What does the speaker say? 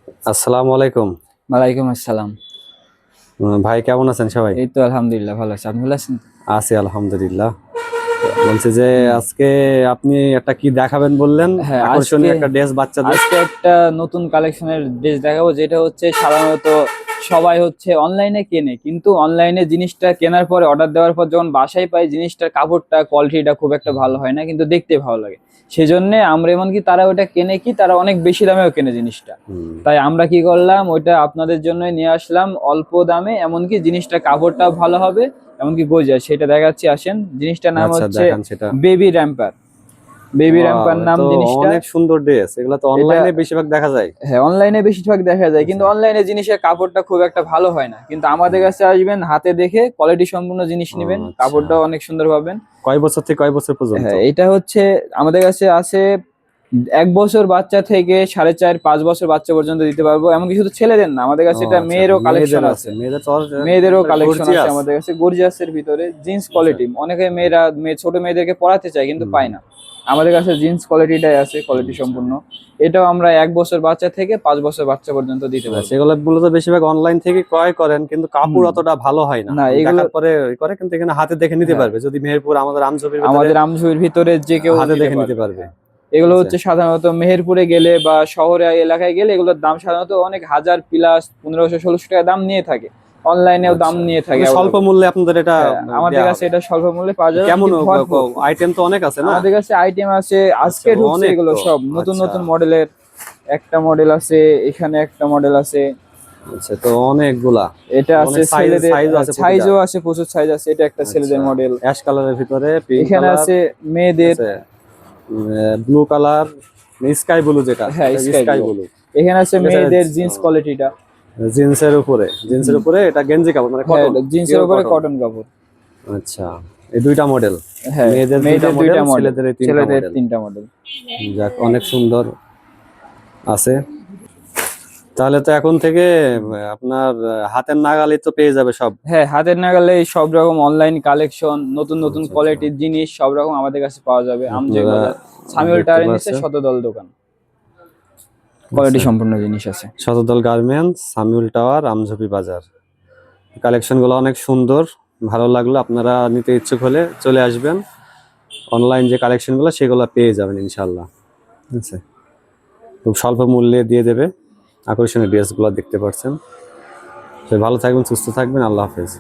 আসসালামু আলাইকুম। ওয়ালাইকুম আসসালাম। ভাই কেমন আছেন সবাই? এই তো আলহামদুলিল্লাহ ভালো আছি। আপনি ভালো আছেন? আছি আলহামদুলিল্লাহ। বলছি যে আজকে আপনি একটা কি দেখাবেন বললেন? হ্যাঁ, আজকে আকর্ষণীয় একটা ড্রেস বাচ্চাদের। আজকে একটা নতুন কালেকশনের ড্রেস দেখাবো, যেটা হচ্ছে সাধারণত সবাই হচ্ছে অনলাইনে কেনে, কিন্তু অনলাইনে জিনিসটা কেনার পরে অর্ডার দেওয়ার পর যখন বাসায় পাই, জিনিসটার কাপড়টা কোয়ালিটিটা খুব একটা ভালো হয় না, কিন্তু দেখতে ভালো লাগে। সেজন্য আমরা এমনকি তারা ওটা কেনে কি তারা অনেক বেশি দামেও কেনে জিনিসটা। তাই আমরা কি করলাম, ওইটা আপনাদের জন্যই নিয়ে আসলাম অল্প দামে, এমনকি জিনিসটা কাপড়টাও ভালো হবে, এমনকি গর্জিয়াস। সেটা দেখাচ্ছি, আসেন। জিনিসটার নাম আচ্ছা হচ্ছে দেখান সেটা। Baby romper. Baby wow, romper এ নাম তো জিনিসটা। অনেক সুন্দর ড্রেস। এগুলো তো এটা অনলাইনে বেশিরভাগ দেখা যায়। হ্যাঁ, অনলাইনে বেশিরভাগ দেখা যায়, আচ্ছা। কিন্তু অনলাইনে জিনিসের কাপড়টা খুব একটা ভালো হয় না। কিন্তু আমাদের কাছে আসবেন, হাতে দেখে কোয়ালিটি সম্পূর্ণ জিনিস ও নেবেন, আচ্ছা। কাপড়টাও অনেক সুন্দর পাবেন। কয় বছর থেকে কয় বছর পর্যন্ত? হ্যাঁ, এটা হচ্ছে আমাদের কাছে আছে 1 বছর বাচ্চা থেকে 4.5-5 বছর বাচ্চা পর্যন্ত দিতে পারবো। এমনকি শুধু ছেলেদের না, আমাদের ও কাছে এটা আচ্ছা, মেয়েরও কালেকশন মেয়েদেরও আছে। আছে। মেয়েদের তো মেয়েদেরও একবারে কালেকশন আছে গর্জিয়াস। আমাদের কাছে, গর্জিয়াসের ভিতরে জিন্স আচ্ছা। কোয়ালিটি। অনেকে মেয়েরা ছোট মেয়েদেরকে পরাতে চায় কিন্তু পায় হুম। না। আমাদের কাছে জিন্স কোয়ালিটিটাই আছে, কোয়ালিটি আচ্ছা। সম্পূর্ণ। এটাও আমরা 1 বছর বাচ্চা থেকে 5 বছর বাচ্চা পর্যন্ত দিতে পারবো। সেগুলো মূলত বেশিরভাগ অনলাইন থেকে ক্রয় করেন, কিন্তু কাপড় হুম। অতটা ভালো হয় না। না, আমি এগুলো দেখার পরে করে, কিন্তু এখানে হাতে দেখে নিতে হ্যাঁ, পারবে। যদি মেহেরপুর আমাদের আমঝোপের ভিতরে আমাদের আমঝুর ভিতরে যে কেউ হাতে নিতে দেখে নিতে পারবে। পারবে। হ্যাঁ, এগুলো আচ্ছা। হচ্ছে সাধারণত মেহেরপুরে গেলে বা শহরে এলাকায় গেলে এগুলোর দাম সাধারণত অনেক হাজার প্লাস 1500-1600 টাকা দাম নিয়ে থাকে। অনলাইনেও দাম আচ্ছা, নিয়ে থাকে মানে স্বল্প অ্যাভেলেবল। মূল্যে আপনাদের এটা হ্যাঁ, আমাদের দেয়া কাছে হবে। এটা স্বল্প মূল্যে পাওয়া যাবে, কেমন এমনকি ভরপুর। আইটেম তো অনেক আছে না? আমাদের কাছে আইটেম আছে, আচ্ছা, আজকে ঢুকছে অনেক এগুলো তো। সব নতুন আচ্ছা। নতুন মডেলের। একটা মডেল আছে, এখানে একটা মডেল আছে। আচ্ছা, তো অনেকগুলা। এটা আছে অনেক ছেলেদের, সাইজও আছে প্রতিটা। সাইজও আছে, প্রচুর সাইজ আছে। এটা একটা আচ্ছা, ছেলেদের মডেল। অ্যাশ কালারের ভিতরে পিঙ্ক এখানে কালার আছে মেয়েদের। আছে, ব্লু কালার, স্কাই ব্লু, যেটা হ্যাঁ, এটা স্কাই স্কাই ব্লু। ব্লু। এখানে আছে ঠিক আছে। মেয়েদের জিন্স কোয়ালিটিটা। জিন্সের উপরে এটা গেঞ্জি কাপড়, মানে হ্যাঁ, কটন, জিন্সের পিওর উপরে কটন। কটন কাপড়। আচ্ছা, এই দুইটা মডেল। হ্যাঁ, মেয়েদের দুইটা মেয়েদের মডেল, 2টা মডেল, ছেলেদের এই তিনটা ছেলেদের মডেল। 3টা মডেল। যাক, অনেক সুন্দর আছে। তাহলে তো এখন থেকে আপনার হাতের নাগালে তো পেয়ে যাবে সব। হ্যাঁ, হাতের নাগালে এই সব রকম অনলাইন কালেকশন, নতুন নতুন আচ্ছা আচ্ছা। কোয়ালিটির জিনিস সব রকম আমাদের কাছে পাওয়া যাবে। আমজেক আপনারা বাজার, সামিউল দেখতে টাওয়ারের নিচে পাচ্ছেন। শতদল দোকান। কোয়ালিটি আচ্ছা, সম্পূর্ণ জিনিস আছে। শতদল গার্মেন্টস, সামিউল টাওয়ার, আমঝুপি বাজার। কালেকশন গুলো অনেক সুন্দর। ভালো লাগলো। আপনারা নিতে ইচ্ছুক হলে চলে আসবেন। অনলাইন যে কালেকশন গুলো সেগুলো পেয়ে যাবেন ইনশাল্লাহ। ঠিক আছে, খুব স্বল্প মূল্যে দিয়ে দেবে। আকর্ষণীয় ড্রেসগুলো দেখতে পাচ্ছেন। সবাই ভালো থাকবেন, সুস্থ থাকবেন। আল্লাহ হাফেজ।